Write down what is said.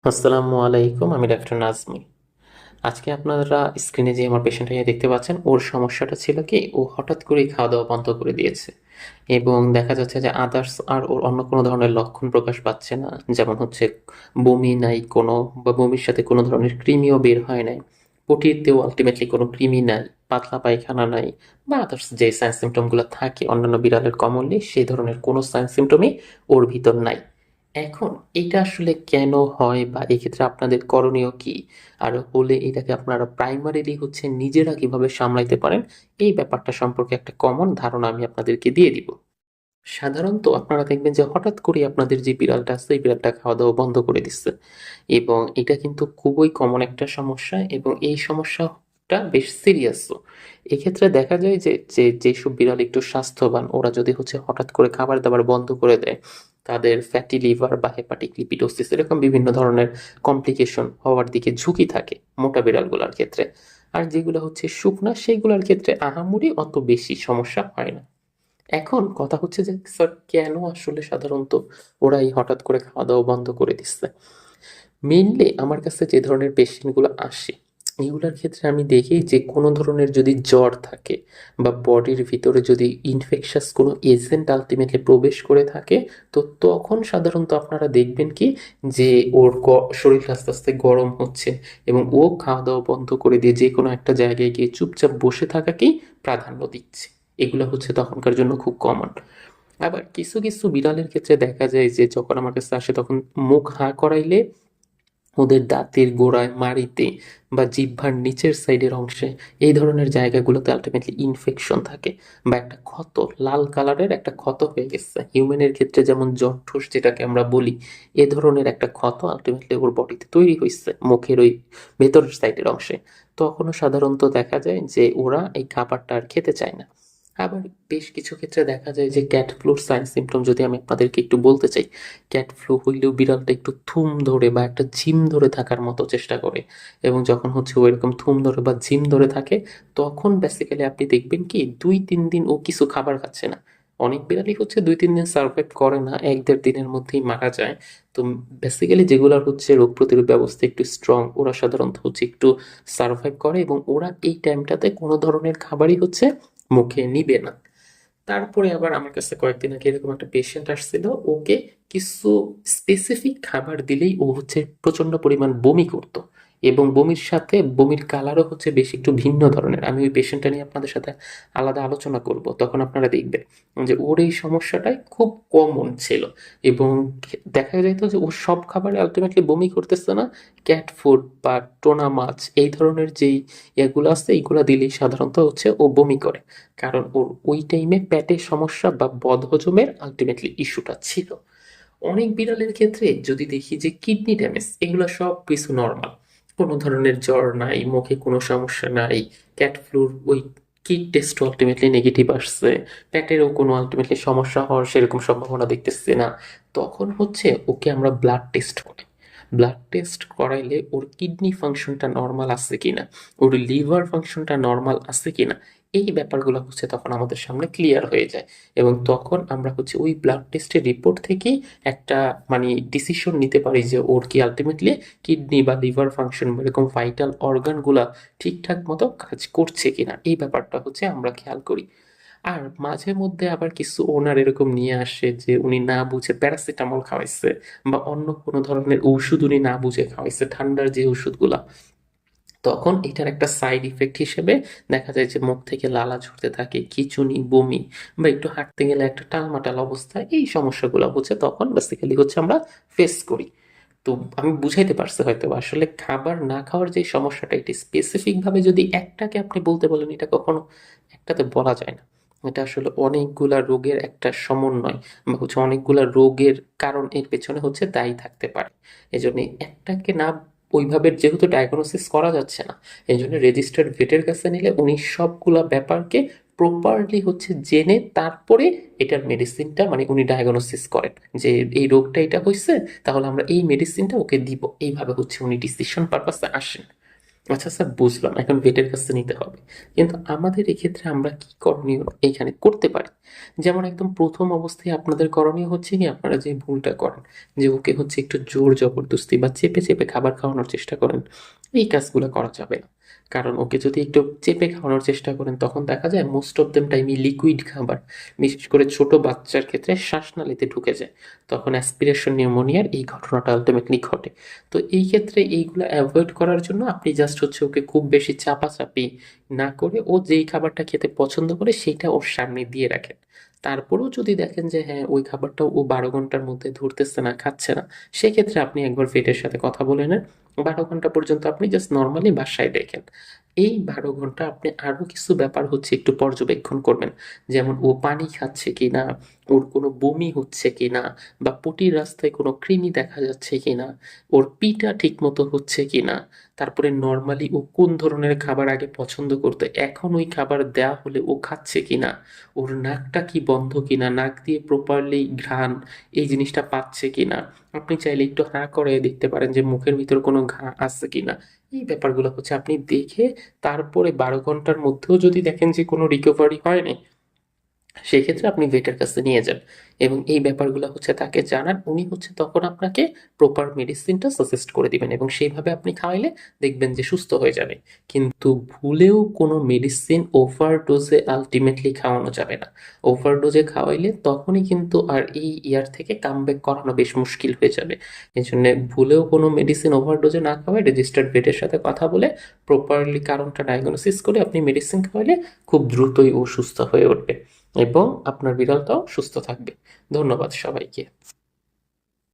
আসসালামু আলাইকুম, আমি ডাক্তার নাজমি। আজকে আপনারা স্ক্রিনে যে আমার পেশেন্টটাকে দেখতে পাচ্ছেন, ওর সমস্যাটা ছিল কি, ও হঠাৎ করেই খাওয়া দাওয়া বন্ধ করে দিয়েছে এবং দেখা যাচ্ছে যে আদার্স আর ওর অন্য কোনো ধরনের লক্ষণ প্রকাশ পাচ্ছে না। যেমন হচ্ছে বমি নাই কোনো, বা বমির সাথে কোনো ধরনের কৃমিও বের হয় নাই, পটিতেও আলটিমেটলি কোনো কৃমি নাই, পাতলা পায়খানা নাই, বা আদার্স যে সাইন সিমটমগুলো থাকে অন্যান্য বিড়ালের কমনলি, সেই ধরনের কোনো সাইন সিমটমই ওর ভিতর নাই। এখন এটা আসলে কেন হয়, বা এক্ষেত্রে আপনাদের করণীয় কি, আর হলে এটাকে আপনারা প্রাইমারিলি হচ্ছে নিজেরা কিভাবে সামলাইতে পারেন, এই ব্যাপারটা সম্পর্কে একটা কমন ধারণা আমি আপনাদেরকে দিয়ে দিব। সাধারণত আপনারা দেখবেন যে হঠাৎ করে আপনাদের যে বিড়ালটা আছে, এই বিড়ালটা খাওয়া দাওয়া বন্ধ করে দিচ্ছে, এবং এটা কিন্তু খুবই কমন একটা সমস্যা, এবং এই সমস্যাটা বেশ সিরিয়াসও। এক্ষেত্রে দেখা যায় যে যেসব বিড়াল একটু স্বাস্থ্যবান, ওরা যদি হচ্ছে হঠাৎ করে খাবার দাবার বন্ধ করে দেয়, তাদের ফ্যাটি লিভার বা হেপাটিক লিপিডোসিস এরকম বিভিন্ন ধরনের কমপ্লিকেশন হওয়ার দিকে ঝুঁকি থাকে মোটা বিড়ালগুলোর ক্ষেত্রে। আর যেগুলো হচ্ছে শুকনা, সেইগুলোর ক্ষেত্রে আহামরি অত বেশি সমস্যা হয় না। এখন কথা হচ্ছে যে স্যার, কেন আসলে সাধারণত ওরা এই হঠাৎ করে খাওয়া দাওয়া বন্ধ করে দিচ্ছে? মেইনলি আমার কাছে যে ধরনের পেশেন্টগুলো আসে, এগুলোর ক্ষেত্রে আমি দেখি যে কোনো ধরনের যদি জ্বর থাকে, বা বডির ভিতরে যদি ইনফেকশাস কোনো এজেন্ট আলটিমেটলি প্রবেশ করে থাকে, তো তখন সাধারণত আপনারা দেখবেন কি, যে ওর শরীর আস্তে আস্তে গরম হচ্ছে, এবং ও খাওয়া দাওয়া বন্ধ করে দিয়ে যে কোনো একটা জায়গায় গিয়ে চুপচাপ বসে থাকাকেই প্রাধান্য দিচ্ছে। এগুলো হচ্ছে তখনকার জন্য খুব কমন। আবার কিছু কিছু বিড়ালের ক্ষেত্রে দেখা যায় যে যখন আমার কাছে আসে, তখন মুখ হাঁ করাইলে ওদের দাঁতের গোড়ায়, মাড়িতে, বা জিহ্বার নিচের সাইডের অংশে, এই ধরনের জায়গাগুলোতে আলটিমেটলি ইনফেকশন থাকে, বা একটা ক্ষত, লাল কালারের একটা ক্ষত হয়ে গেছে। হিউম্যানের ক্ষেত্রে যেমন জটঠোস যেটাকে আমরা বলি, এ ধরনের একটা ক্ষত আলটিমেটলি ওর বডিতে তৈরি হয়েছে মুখের ওই ভেতরের সাইডের অংশে। তখনও সাধারণত দেখা যায় যে ওরা এই খাবারটা আর খেতে চায় না। আবার বেশ কিছু ক্ষেত্রে দেখা যায় যে ক্যাট ফ্লুর সাইন সিমটম যদি আমি আপনাদেরকে একটু বলতে চাই, ক্যাট ফ্লু হইলেও বিড়ালটা একটু থুম ধরে বা একটা ঝিম ধরে থাকার মতো চেষ্টা করে, এবং যখন হচ্ছে ও এরকম থুম ধরে বা ঝিম ধরে থাকে, তখন বেসিক্যালি আপনি দেখবেন কি 2-3 দিন ও কিছু খাবার খাচ্ছে না। অনেক বিড়ালই হচ্ছে 2-3 দিন সার্ভাইভ করে না, 1-1.5 দিনের মধ্যেই মারা যায়। তো বেসিক্যালি যেগুলোর হচ্ছে রোগ প্রতিরোধ ব্যবস্থা একটু স্ট্রং, ওরা সাধারণত হচ্ছে একটু সার্ভাইভ করে, এবং ওরা এই টাইমটাতে কোনো ধরনের খাবারই হচ্ছে মুখে নিবে না। তারপরে আবার আমার কাছে কয়েকদিন আগে এরকম একটা পেশেন্ট আসছিল, ওকে কিছু স্পেসিফিক খাবার দিলেই ও হচ্ছে প্রচন্ড পরিমাণ বমি করতো, এবং বমির সাথে বমির কালারও হচ্ছে বেশ একটু ভিন্ন ধরনের। আমি ওই পেশেন্টটা নিয়ে আপনাদের সাথে আলাদা আলোচনা করব, তখন আপনারা দেখবেন যে ওর এই সমস্যাটাই খুব কমন ছিল। এবং দেখা যেত যে ও সব খাবারে আলটিমেটলি বমি করতেছে না, ক্যাট ফুড বা টোনা মাছ এই ধরনের যেই এগুলো আছে, এইগুলো দিলেই সাধারণত হচ্ছে ও বমি করে, কারণ ওর ওই টাইমে পেটের সমস্যা বা বদহজমের আলটিমেটলি ইস্যুটা ছিল। অনেক বিড়ালের ক্ষেত্রে যদি দেখি যে কিডনি ড্যামেজ, এগুলো সব কিছু নর্মাল, কোনো ধরনের জ্বর নাই, মুখে কোনো সমস্যা নাই, ক্যাট ফ্লুর ওই কিট টেস্ট আলটিমেটলি নেগেটিভ আসছে, পেটেরও কোনো আলটিমেটলি সমস্যা হওয়ার সেরকম সম্ভাবনা দেখতেছি না, তখন হচ্ছে ওকে আমরা ব্লাড টেস্ট করি। ব্লাড টেস্ট করাইলে ওর কিডনি ফাংশনটা নর্মাল আছে কিনা, ওর লিভার ফাংশনটা নর্মাল আছে কিনা, এই ব্যাপারগুলো হচ্ছে তখন আমাদের সামনে ক্লিয়ার হয়ে যায়। এবং তখন আমরা হচ্ছে ওই ব্লাড টেস্টের রিপোর্ট থেকেই একটা মানে ডিসিশন নিতে পারি যে ওর কি আলটিমেটলি কিডনি বা লিভার ফাংশন এরকম ভাইটাল অর্গানগুলা ঠিকঠাক মতো কাজ করছে কিনা, এই ব্যাপারটা হচ্ছে আমরা খেয়াল করি। আর মাঝে মধ্যে আবার কিছু ওনার এরকম নিয়ে আসে যে উনি না বুঝে প্যারাসিটামল খাওয়াইছে, বা অন্য কোনো ধরনের ওষুধ উনি না বুঝে খাওয়াইছে, ঠান্ডার যে ওষুধগুলা, তখন এটার একটা সাইড ইফেক্ট হিসেবে দেখা যায় যে মুখ থেকে লালা ঝরতে থাকে, খিঁচুনি, বমি, বা একটু হাঁটতে গেলে একটা টালমাটাল অবস্থা, এই সমস্যাগুলো হচ্ছে তখন বেসিক্যালি হচ্ছে আমরা ফেস করি। তো আমি বুঝাইতে পারছি হয়তো, আসলে খাবার না খাওয়ার যে সমস্যাটা, এটি স্পেসিফিক ভাবে যদি একটাকে আপনি বলতে বলেন, এটা কখনো একটাতে বলা যায় না। এটা আসলে অনেকগুলা রোগের একটা সমন্বয়, বা হচ্ছে অনেকগুলা রোগের কারণ এর পেছনে হচ্ছে দায়ী থাকতে পারে। এজন্য একটাকে না ওইভাবে যেহেতু ডায়াগনোসিস করা যাচ্ছে না, এই জন্য রেজিস্টার্ড ভেটের কাছে নিলে উনি সবগুলা ব্যাপারকে প্রপারলি হচ্ছে জেনে তারপরে এটার মেডিসিনটা মানে উনি ডায়াগনোসিস করেন, যে এই রোগটা এটা হয়েছে, তাহলে আমরা এই মেডিসিনটা ওকে দিব, এইভাবে হচ্ছে উনি ডিসিশন পারপাসে আসেন। আচ্ছা স্যার, বুঝলাম, এখন ভেটের কাছে নিতে হবে। কিন্তু আমাদের এক্ষেত্রে আমরা কি করণীয় এইখানে করতে পারি? যেমন একদম প্রথম অবস্থায় আপনাদের করণীয় হচ্ছে কি, আপনারা যে ভুলটা করেন, যে ওকে হচ্ছে একটু জোর জবরদস্তি বা চেপে চেপে খাবার খাওয়ানোর চেষ্টা করেন, এই কাজগুলো করা যাবে না। কারণ ওকে যদি একটু চেপে খাওয়ানোর চেষ্টা করেন, তখন দেখা যায় মোস্ট অফ দেম টাইমই লিকুইড খাবার, বিশেষ করে ছোট বাচ্চার ক্ষেত্রে শ্বাসনালীতে ঢুকে যায়। তখন অ্যাসপিরেশন নিউমোনিয়ার এই ঘটনাটা আলটিমেটলি ঘটে। তো এই ক্ষেত্রে এইগুলো অ্যাভয়েড করার জন্য আপনি জাস্ট হচ্ছে ওকে খুব বেশি চাপাচাপি না করে, ও যেই খাবারটা খেতে পছন্দ করে সেইটা ওর সামনে দিয়ে রাখেন। তারপরেও যদি দেখেন যে হ্যাঁ, ওই খাবারটা ও 12 ঘন্টার মধ্যে ধরতেছে না, খাচ্ছে না, সেক্ষেত্রে আপনি একবার ভেটের সাথে কথা বলে নেন। 12 ঘন্টা পর্যন্ত আপনি জাস্ট নর্মালি বাসায় দেখেন। এই 12 ঘন্টা আপনি আরো কিছু ব্যাপার হচ্ছে একটু পর্যবেক্ষণ করবেন। যেমন ও পানি খাচ্ছে কিনা, ওর কোনো বমি হচ্ছে কিনা, বা পটির রাস্তায় কোনো কৃমি দেখা যাচ্ছে কিনা, ওর পিটা ঠিক মতো হচ্ছে কিনা, তারপরে নর্মালি ও কোন ধরনের খাবার আগে পছন্দ করতো, এখন ওই খাবার দেয়া হলে ও খাচ্ছে কিনা, ওর নাকটা কি বন্ধ কিনা, নাক দিয়ে প্রপারলি ঘ্রাণ এই জিনিসটা পাচ্ছে কিনা। আপনি চাইলে একটু হাঁ করে দেখতে পারেন যে মুখের ভিতর কোনো ঘা আছে কিনা। এই ব্যাপারগুলো হচ্ছে আপনি দেখে, তারপরে 12 ঘন্টার মধ্যেও যদি দেখেন যে কোনো রিকভারি হয়নি, সেক্ষেত্রে আপনি ভেটের কাছে নিয়ে যান এবং এই ব্যাপারগুলো হচ্ছে তাকে জানান। উনি হচ্ছে তখন আপনাকে প্রপার মেডিসিনটা সাজেস্ট করে দিবেন এবং সেইভাবে আপনি খাওয়াইলে দেখবেন যে সুস্থ হয়ে যাবে। কিন্তু ভুলেও কোনো মেডিসিন ওভারডোজে আলটিমেটলি খাওয়ানো যাবে না। ওভারডোজে খাওয়াইলে তখনই কিন্তু আর এই ইয়ার থেকে কামব্যাক করানো বেশ মুশকিল হয়ে যাবে। এই জন্য ভুলেও কোনো মেডিসিন ওভারডোজে না খাওয়ায় রেজিস্টার্ড ভেটের সাথে কথা বলে প্রপারলি কারণটা ডায়াগনোসিস করে আপনি মেডিসিন খাওয়াইলে খুব দ্রুতই ও সুস্থ হয়ে উঠবে এবং আপনার বিড়ালটাও সুস্থ থাকবে। ধন্যবাদ সবাইকে।